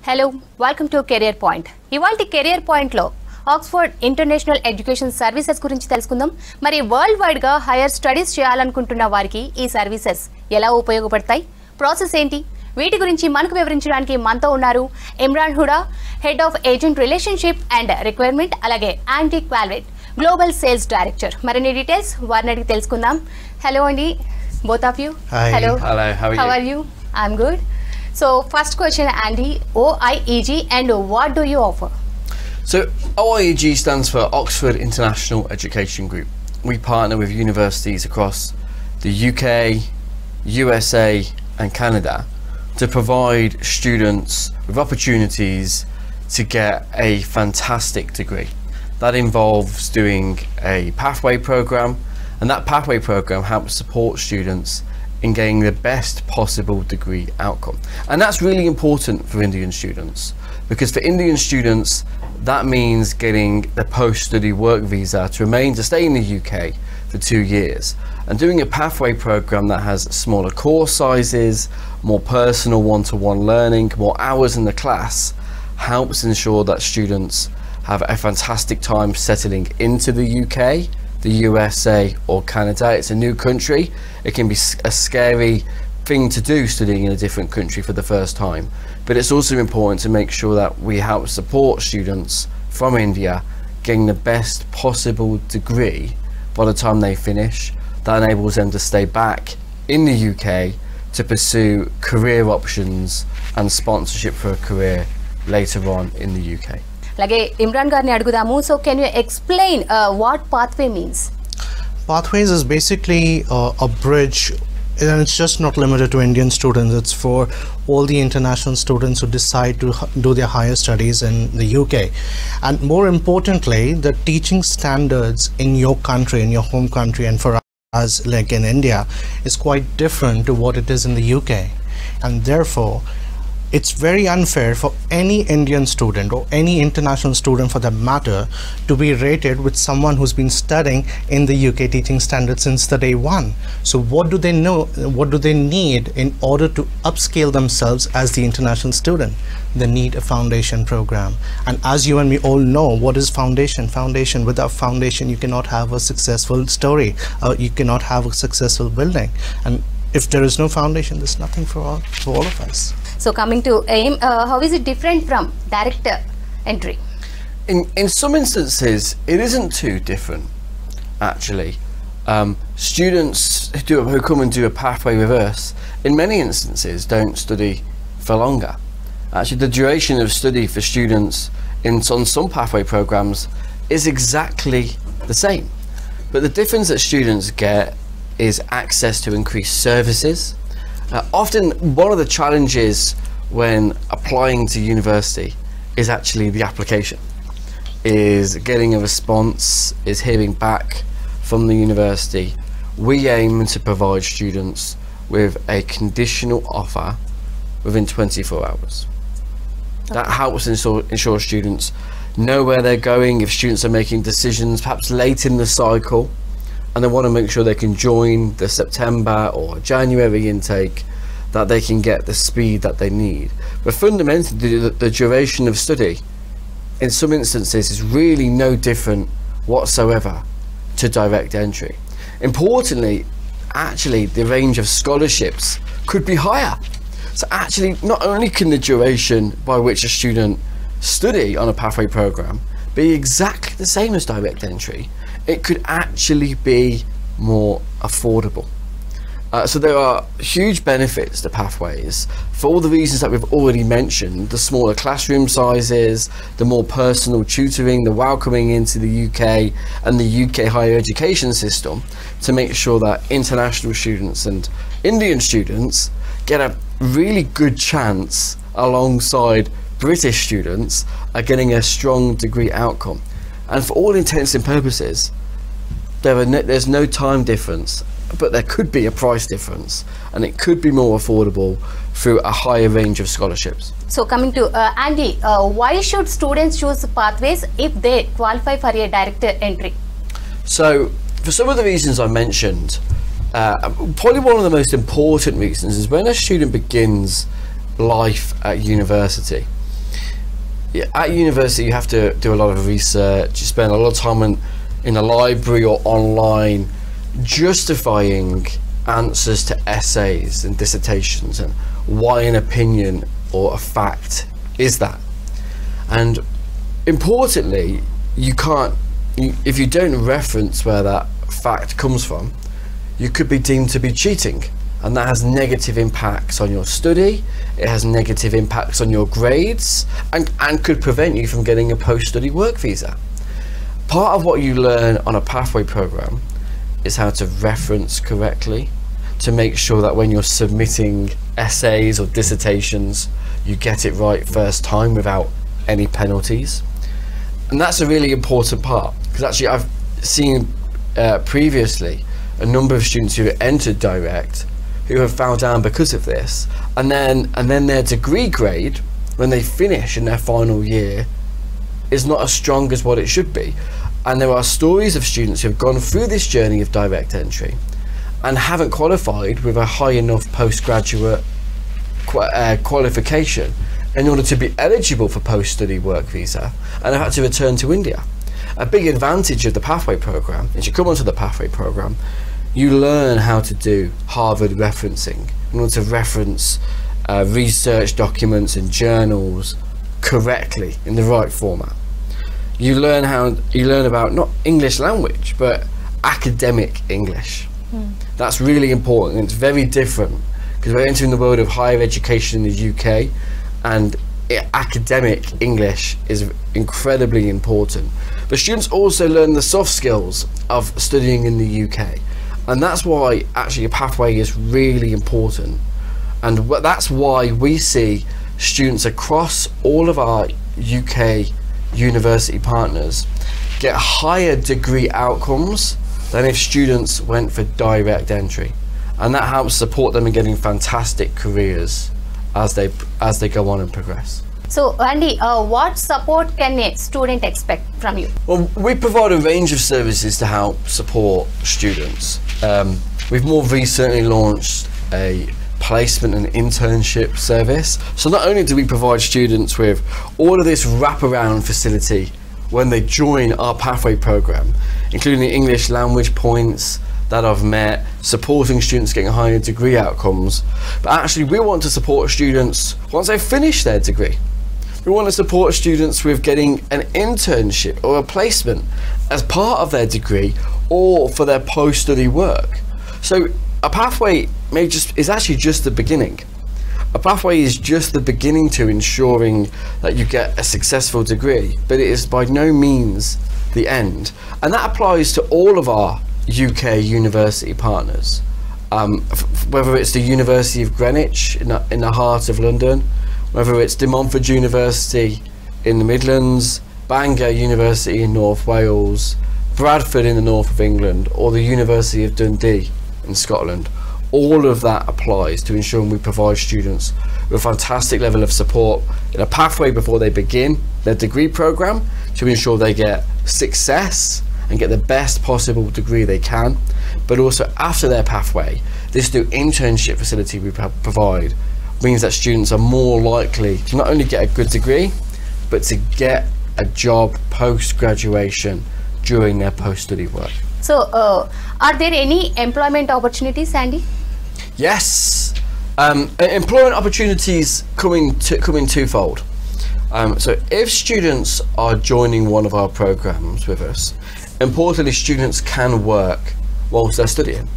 Hello welcome to career point. ఇవాల్టి career పాయింట్లో Oxford international education services గురించి తెలుసుకుందాం. మరి వరల్డ్ వైడ్ గా హైయర్ స్టడీస్ చేయాలనుకుంటున్న వారికి ఈ సర్వీసెస్ ఎలా ఉపయోగపడతాయి, ప్రాసెస్ ఏంటి, వీటి గురించి మనకు వివరించడానికి మనతో ఉన్నారు Imran Huda, head of agent relationship and requirement, అలాగే యాంటీ క్వాల్వేట్ గ్లోబల్ సేల్స్ డైరెక్టర్. మరిన్ని డీటెయిల్స్ వారిని అడిగి తెలుసుకుందాం. హలో అండి, both of you. Hello, how are you? I'm good. So first question, Andy, OIEG and what do you offer? So OIEG stands for Oxford International Education Group. We partner with universities across the UK, USA and Canada to provide students with opportunities to get a fantastic degree. That involves doing a pathway program, and that pathway program helps support students in getting the best possible degree outcome. And that's really important for Indian students, because for Indian students that means getting the post-study work visa to remain to stay in the UK for 2 years, and doing a pathway program that has smaller course sizes, more personal one-to-one learning, more hours in the class, helps ensure that students have a fantastic time settling into the UK, the USA or Canada. It's a new country. It can be a scary thing to do, studying in a different country for the first time, but it's also important to make sure that we help support students from India getting the best possible degree by the time they finish. That enables them to stay back in the UK to pursue career options and sponsorship for a career later on in the UK. అలాగే ఇమ్రాన్ గారిని అడుగుదాము. So can you explain what pathway means? Pathways is basically a bridge, and it's just not limited to Indian students. It's for all the international students who decide to do their higher studies in the UK. And more importantly, the teaching standards in your country, in your home country, and for us like in India, is quite different to what it is in the UK. And therefore it's very unfair for any Indian student or any international student for that matter to be rated with someone who's been studying in the UK teaching standards since the day one. So what do they know, what do they need in order to upscale themselves as the international student? They need a foundation program. And as you and me all know, what is foundation? Without foundation you cannot have a successful story, you cannot have a successful building. And if there is no foundation, there's nothing for all of us. So coming to AIM, how is it different from direct entry? In some instances it isn't too different actually. Students who come and do a pathway with us in many instances don't study for longer. Actually the duration of study for students on some pathway programs is exactly the same, but the difference that students get is access to increased services. Often one of the challenges when applying to university is actually the application, is getting a response, is hearing back from the university. We aim to provide students with a conditional offer within 24 hours. That helps ensure students know where they're going. If students are making decisions perhaps late in the cycle and they want to make sure they can join the September or January intake, that they can get the speed that they need. But fundamentally the duration of study in some instances is really no different whatsoever to direct entry. Importantly, actually the range of scholarships could be higher. So actually not only can the duration by which a student study on a pathway program be exactly the same as direct entry, it could actually be more affordable. So there are huge benefits to pathways for all the reasons that we've already mentioned: the smaller classroom sizes, the more personal tutoring, the welcoming into the UK and the UK higher education system to make sure that international students and Indian students get a really good chance alongside British students are getting a strong degree outcome. And for all intents and purposes there's no time difference, but there could be a price difference, and it could be more affordable through a higher range of scholarships. So coming to Andy, why should students choose pathways if they qualify for a direct entry? So for some of the reasons I mentioned, probably one of the most important reasons is when a student begins life at university, at university you have to do a lot of research. You spend a lot of time in a library or online justifying answers to essays and dissertations and why an opinion or a fact is that. And importantly, if you don't reference where that fact comes from, you could be deemed to be cheating, and that has negative impacts on your study. It has negative impacts on your grades, and could prevent you from getting a post-study work visa. Part of what you learn on a pathway program is how to reference correctly, to make sure that when you're submitting essays or dissertations, you get it right first time without any penalties. And that's a really important part, because actually I've seen previously a number of students who have entered direct who have found down because of this, and then their degree grade when they finish in their final year is not as strong as what it should be. And there are stories of students who have gone through this journey of direct entry and haven't qualified with a high enough postgraduate qualification in order to be eligible for post-study work visa, and have had to return to India. A big advantage of the pathway program is you come onto the pathway program, you learn how to do Harvard referencing in order to reference research documents and journals correctly in the right format. You learn about not English language but academic English. That's really important, and it's very different because we're entering the world of higher education in the UK, and academic English is incredibly important. But students also learn the soft skills of studying in the UK, and that's why actually a pathway is really important. And that's why we see students across all of our UK university partners get higher degree outcomes than if students went for direct entry, and that helps support them in getting fantastic careers as they go on and progress. So Andy, what support can a student expect from you? Well, we provide a range of services to help support students. We've more recently launched a placement and internship service. So not only do we provide students with all of this wraparound facility when they join our pathway program, including the English language points that I've met, supporting students getting higher degree outcomes, but actually we want to support students once they've finished their degree. We want to support students with getting an internship or a placement as part of their degree or for their post-study work. So a pathway is actually just the beginning. A pathway is just the beginning to ensuring that you get a successful degree, but it is by no means the end. And that applies to all of our UK university partners, whether it's the University of Greenwich in the heart of London, whether it's De Montfort University in the Midlands, Bangor University in North Wales, Bradford in the north of England, or the University of Dundee in Scotland. All of that applies to ensuring we provide students with a fantastic level of support in a pathway before they begin their degree program to ensure they get success and get the best possible degree they can, but also after their pathway. This new internship facility we provide means that students are more likely to not only get a good degree, but to get a job post-graduation during their post-study work. So are there any employment opportunities, Andy? Yes, employment opportunities come in twofold. So if students are joining one of our programs with us, importantly students can work whilst they're studying.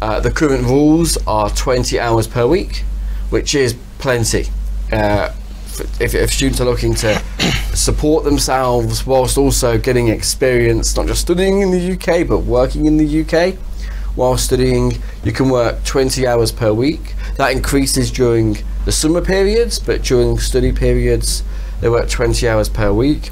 The current rules are 20 hours per week, which is plenty. If students are looking to support themselves whilst also getting experience, not just studying in the UK but working in the UK while studying, you can work 20 hours per week. That increases during the summer periods, but during study periods they work 20 hours per week.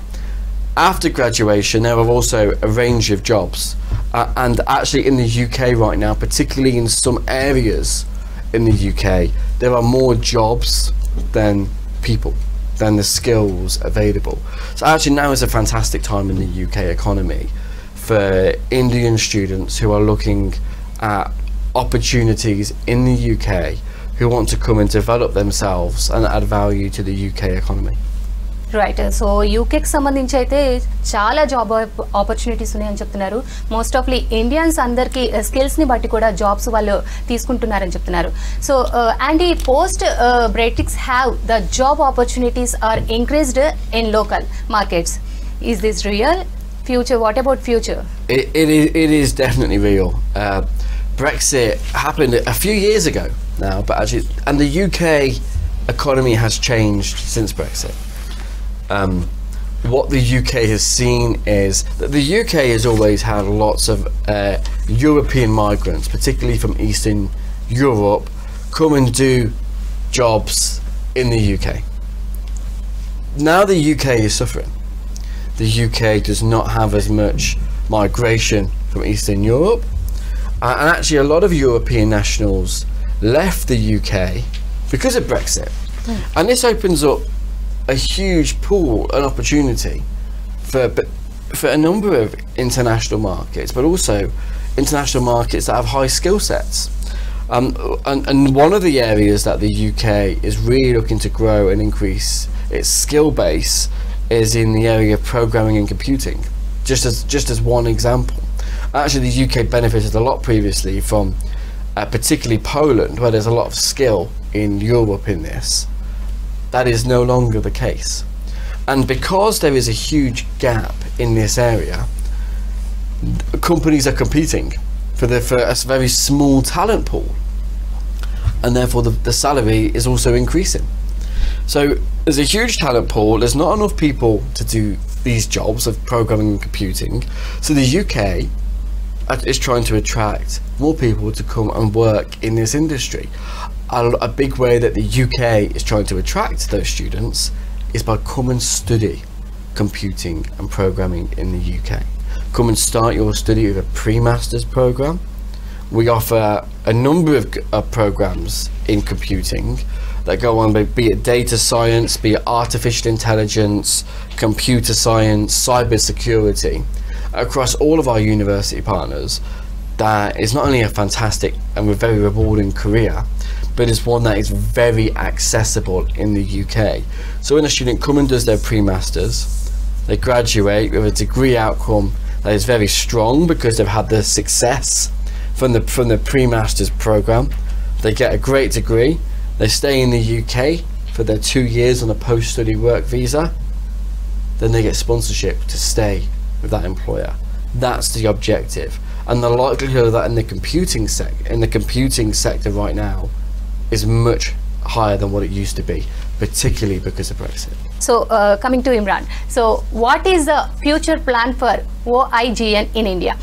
After graduation there are also a range of jobs, and actually in the UK right now, particularly in some areas in the UK, there are more jobs than people, than the skills available. So actually now is a fantastic time in the UK economy for Indian students who are looking at opportunities in the UK, who want to come and develop themselves and add value to the UK economy. Right. So యూకేకి సంబంధించి అయితే చాలా job opportunities ఉన్నాయని చెప్తున్నారు. Most ఆఫ్లీ Indians అందరికీ స్కిల్స్ని బట్టి కూడా జాబ్స్ వాళ్ళు తీసుకుంటున్నారని చెప్తున్నారు. సో అండ్ ఈ post Brexit have the job opportunities are increased in local markets. Is this real? Future, what about future? It is definitely real. Brexit happened a few years ago now, but actually, and the UK economy has changed since Brexit. What the UK has seen is that the UK has always had lots of European migrants, particularly from Eastern Europe, come and do jobs in the UK. Now the UK is suffering. The UK does not have as much migration from Eastern Europe, and actually a lot of European nationals left the UK because of Brexit. And this opens up a huge pool and opportunity for a number of international markets, but also international markets that have high skill sets. And one of the areas that the UK is really looking to grow and increase its skill base is in the area of programming and computing, just as one example. Actually, the UK benefited a lot previously from particularly Poland, where there's a lot of skill in Europe in this. That is no longer the case. And because there is a huge gap in this area, companies are competing for a very small talent pool, and therefore the salary is also increasing. So there's a huge talent pool, there's not enough people to do these jobs of programming and computing, so the UK is trying to attract more people to come and work in this industry. A big way that the UK is trying to attract those students is by come and study computing and programming in the UK. Come and start your study with a pre-masters program. We offer a number of programs in computing that go on, be it data science, be it artificial intelligence, computer science, cyber security, across all of our university partners. That is not only a fantastic and very rewarding career, but it's one that is very accessible in the UK. So when a student comes and does their pre-masters, they graduate with a degree outcome that is very strong because they've had the success from the pre-masters program. They get a great degree. They stay in the UK for their 2 years on a post-study work visa, then they get sponsorship to stay with that employer. That's the objective, and the likelihood of that in the computing sector right now is much higher than what it used to be, particularly because of Brexit. So coming to Imran, so what is the future plan for OIGN in India?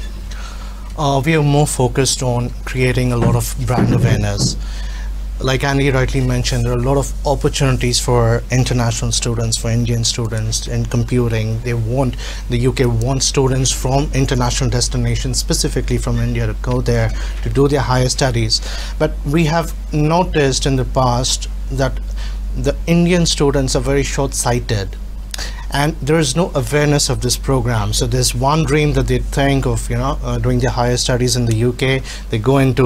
We are more focused on creating a lot of brand awareness. Like Andy rightly mentioned, there are a lot of opportunities for international students, for Indian students in computing. The UK wants students from international destinations, specifically from India, to go there to do their higher studies. But we have noticed in the past that the Indian students are very short-sighted, and there is no awareness of this program. So there's one dream that they think of, doing their higher studies in the UK. They go into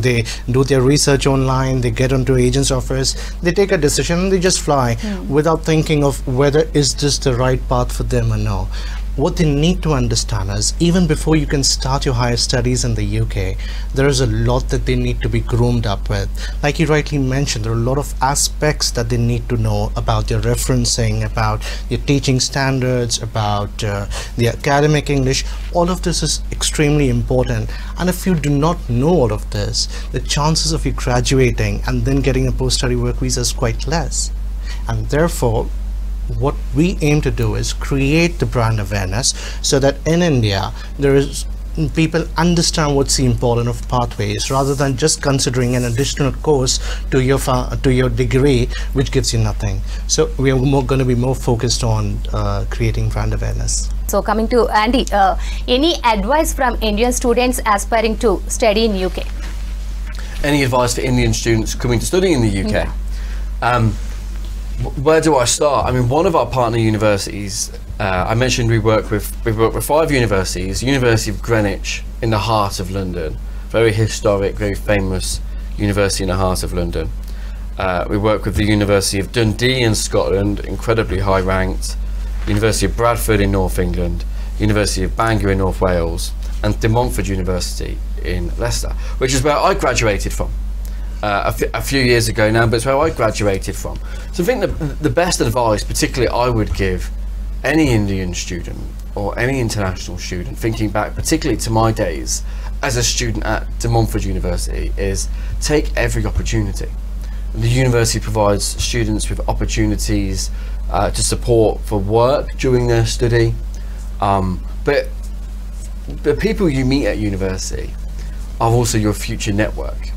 they do their research online, they get into agent's office, they take a decision and they just fly without thinking of whether is this the right path for them or no. What they need to understand is, even before you can start your higher studies in the UK, there is a lot that they need to be groomed up with. Like you rightly mentioned, there are a lot of aspects that they need to know about their referencing, about their teaching standards, about the academic English. All of this is extremely important, and if you do not know all of this, the chances of you graduating and then getting a post-study work visa is quite less. And therefore, what we aim to do is create the brand awareness so that in India people understand what's the importance of pathways, rather than just considering an additional course to your degree which gives you nothing. So we are going to be more focused on creating brand awareness. So coming to Andy, any advice from Indian students aspiring to study in UK? Any advice for Indian students coming to study in the UK? Where do I start? I mean, one of our partner universities, I mentioned we work with 5 universities. University of Greenwich in the heart of London, very historic, very famous university in the heart of London. We work with the University of Dundee in Scotland, incredibly high ranked, University of Bradford in North England, University of Bangor in North Wales, and De Montfort University in Leicester, which is where I graduated from a few years ago now, but it's where I graduated from. So I think the best advice, particularly I would give any Indian student or any international student, thinking back particularly to my days as a student at De Montfort University, is take every opportunity. The university provides students with opportunities to support for work during their study, but the people you meet at university are also your future network,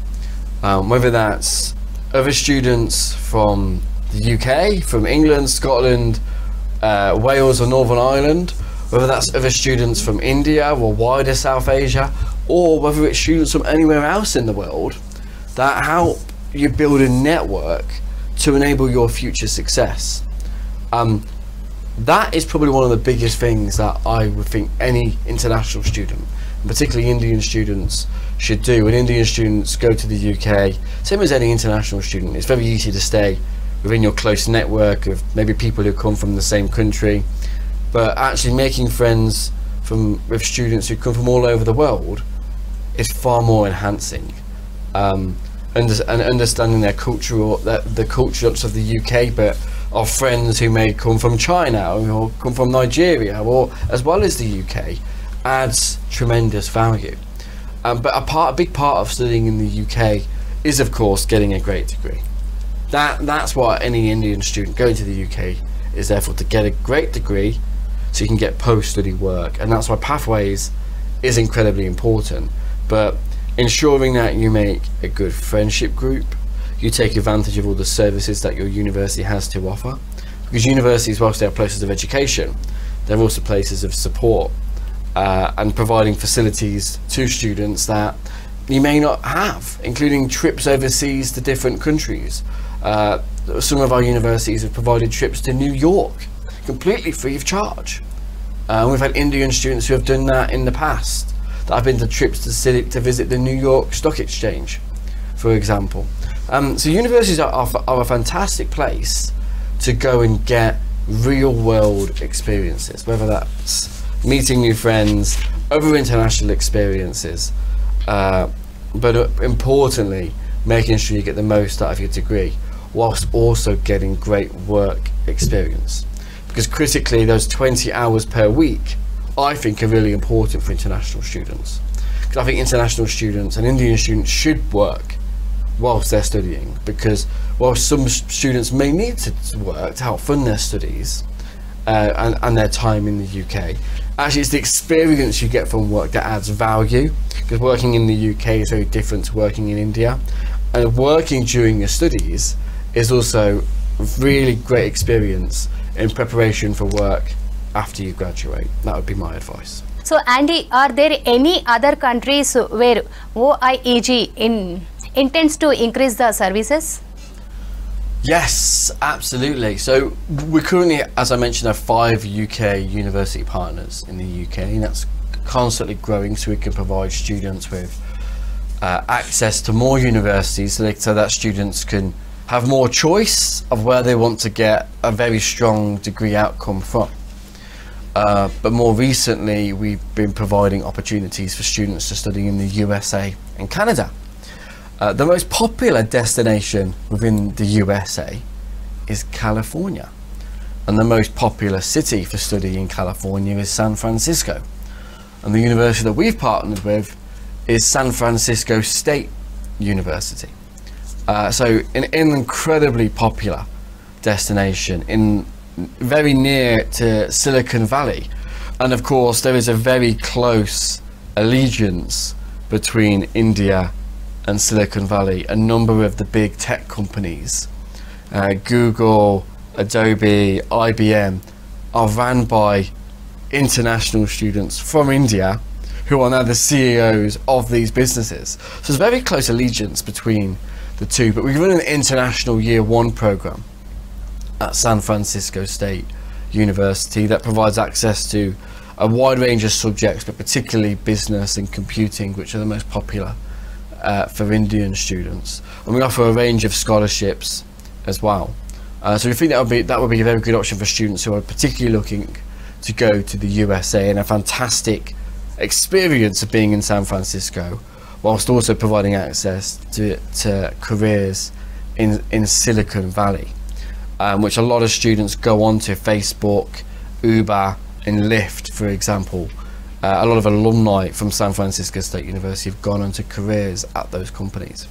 whether that's other students from the UK, from England, Scotland, Wales or Northern Ireland, whether that's other students from India or wider South Asia, or whether it's students from anywhere else in the world, that help you build a network to enable your future success. That is probably one of the biggest things that I would think any international student, and particularly Indian students, should do. When Indian students go to the UK, same as any international student, it's very easy to stay within your close network of maybe people who come from the same country, but actually making friends with students who come from all over the world is far more enhancing. And understanding their culture, the cultures of the UK, but of friends who may come from China or come from Nigeria, or as well as the UK, adds tremendous value. But a big part of studying in the UK is, of course, getting a great degree. That's what any Indian student going to the UK is there for, to get a great degree so you can get post-study work. And that's why Pathways is incredibly important. But ensuring that you make a good friendship group, you take advantage of all the services that your university has to offer, because universities, whilst they are places of education, they're also places of support, and providing facilities to students that you may not have, including trips overseas to different countries. Some of our universities have provided trips to New York completely free of charge. We've had Indian students who have done that in the past, that have been to trips to visit the New York Stock Exchange, for example. So universities are a fantastic place to go and get real world experiences, whether that's meeting new friends, other international experiences, but importantly, making sure you get the most out of your degree, whilst also getting great work experience. Because critically, those 20 hours per week, I think, are really important for international students. Because I think international students and Indian students should work whilst they're studying, because while some students may need to work to help fund their studies and their time in the UK, actually it's the experience you get from work that adds value, because working in the UK is very different to working in India, and working during your studies is also a really great experience in preparation for work after you graduate. That would be my advice. So Andy, are there any other countries where OIEG intends to increase the services? Yes, absolutely. So we currently, as I mentioned, have 5 UK university partners in the UK, and that's constantly growing, so we can provide students with access to more universities, so that students can have more choice of where they want to get a very strong degree outcome from. But more recently, we've been providing opportunities for students to study in the USA and Canada. The most popular destination within the USA is California, and the most popular city for study in California is San Francisco. And the university that we've partnered with is San Francisco State University. So an incredibly popular destination, very near to Silicon Valley. And of course, there is a very close allegiance between India and Silicon Valley. A number of the big tech companies, Google, Adobe, IBM, are ran by international students from India who are now the CEOs of these businesses. So there's a very close allegiance between the two, but we run an international year 1 program at San Francisco State University that provides access to a wide range of subjects, but particularly business and computing, which are the most popular for Indian students, and we offer a range of scholarships as well. So we think that would be a very good option for students who are particularly looking to go to the USA, and a fantastic experience of being in San Francisco, whilst also providing access to careers in Silicon Valley, which a lot of students go on to. Facebook, Uber and Lyft, for example. A lot of alumni from San Francisco State University have gone on to careers at those companies.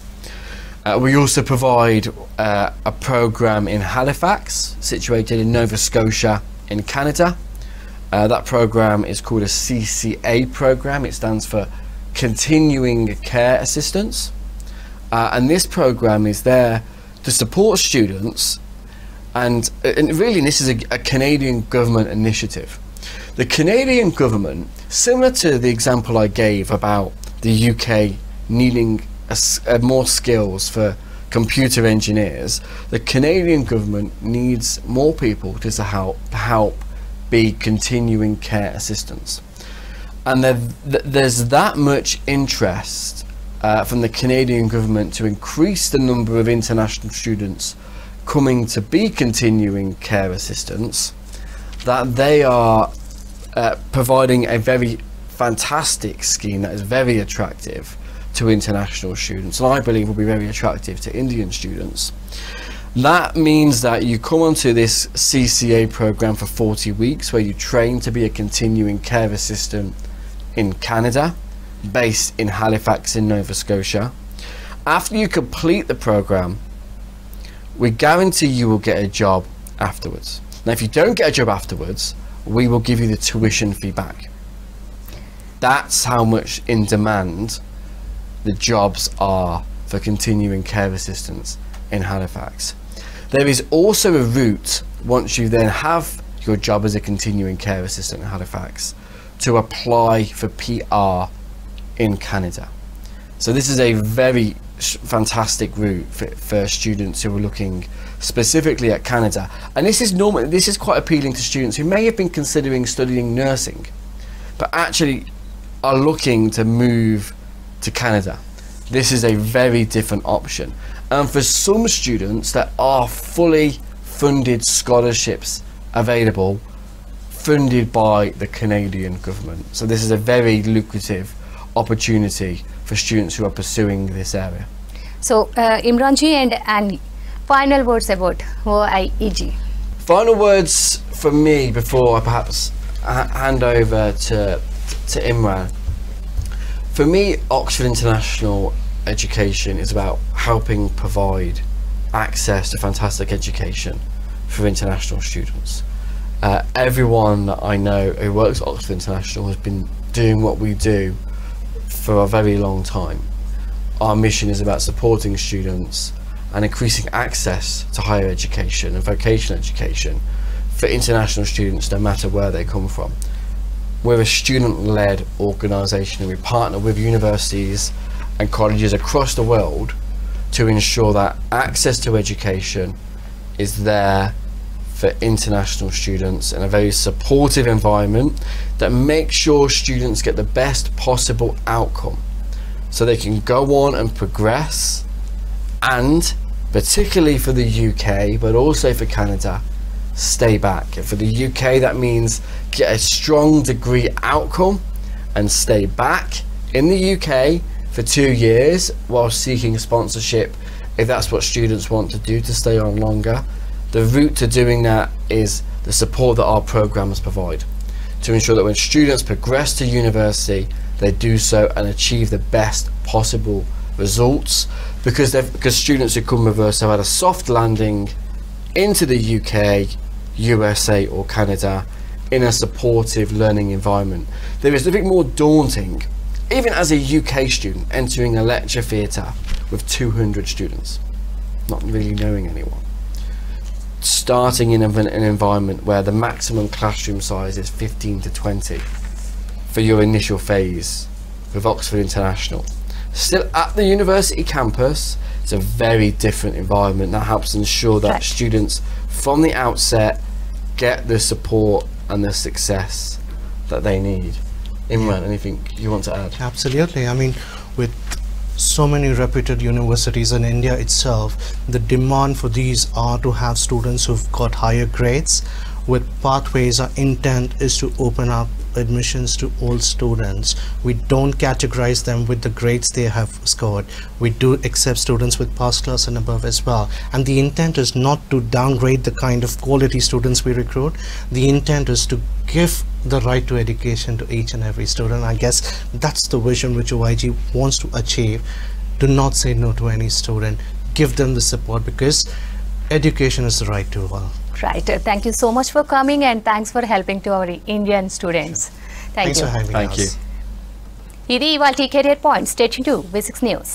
We also provide a program in Halifax, situated in Nova Scotia in Canada. That program is called a CCA program. It stands for Continuing Care Assistance. And this program is there to support students, and really this is a Canadian government initiative. The Canadian government, similar to the example I gave about the UK needing more skills for computer engineers, the Canadian government needs more people to help be continuing care assistants. And there's that much interest from the Canadian government to increase the number of international students coming to be continuing care assistants, that they are providing a very fantastic scheme that is very attractive to international students, and I believe will be very attractive to Indian students. That means that you come onto this CCA program for 40 weeks, where you train to be a continuing care assistant in Canada, based in Halifax in Nova Scotia. After you complete the program, we guarantee you will get a job afterwards. Now, if you don't get a job afterwards, we will give you the tuition fee back. That's how much in demand the jobs are for continuing care assistants in Halifax. There is also a route, once you then have your job as a continuing care assistant in Halifax, to apply for PR in Canada. So this is a very fantastic route for students who are looking specifically at Canada, and this is quite appealing to students who may have been considering studying nursing but actually are looking to move to Canada. This is a very different option, and for some students there are fully funded scholarships available, funded by the Canadian government. So this is a very lucrative opportunity for students who are pursuing this area. So Imranji and Annie, final words about OIEG. Final words from me before I perhaps hand over to Imran. For me, Oxford International Education is about helping provide access to fantastic education for international students. Everyone that I know who works at Oxford International has been doing what we do for a very long time. Our mission is about supporting students and increasing access to higher education and vocational education for international students, no matter where they come from. We're a student-led organisation, and we partner with universities and colleges across the world to ensure that access to education is there for international students in a very supportive environment that makes sure students get the best possible outcome, so they can go on and progress, and particularly for the UK but also for Canada, stay back. And for the UK, that means get a strong degree outcome and stay back in the UK for 2 years while seeking sponsorship if that's what students want to do, to stay on longer. The route to doing that is the support that our programs provide, to ensure that when students progress to university, they do so and achieve the best possible results, because students who come with us have had a soft landing into the UK, USA or Canada in a supportive learning environment. There is nothing more daunting, even as a UK student, entering a lecture theatre with 200 students, not really knowing anyone. Starting in an environment where the maximum classroom size is 15 to 20 for your initial phase with Oxford International. Still at the university campus, it's a very different environment that helps ensure that students from the outset get the support and the success that they need. Imran, anything you want to add? Absolutely. I mean, with so many reputed universities in India itself, the demand for these are to have students who've got higher grades. With Pathways, our intent is to open up admissions to all students. We don't categorize them with the grades they have scored. We do accept students with pass class and above as well. And the intent is not to downgrade the kind of quality students we recruit. The intent is to give the right to education to each and every student. I guess that's the vision which OIG wants to achieve. Do not say no to any student. Give them the support, because education is the right to all. Right. Thank you so much for coming, and thanks for helping to our Indian students. Thank Thanks you. for having Thank us. you. ఇది ఇవాల్టి career point. Stay tuned to V6 News.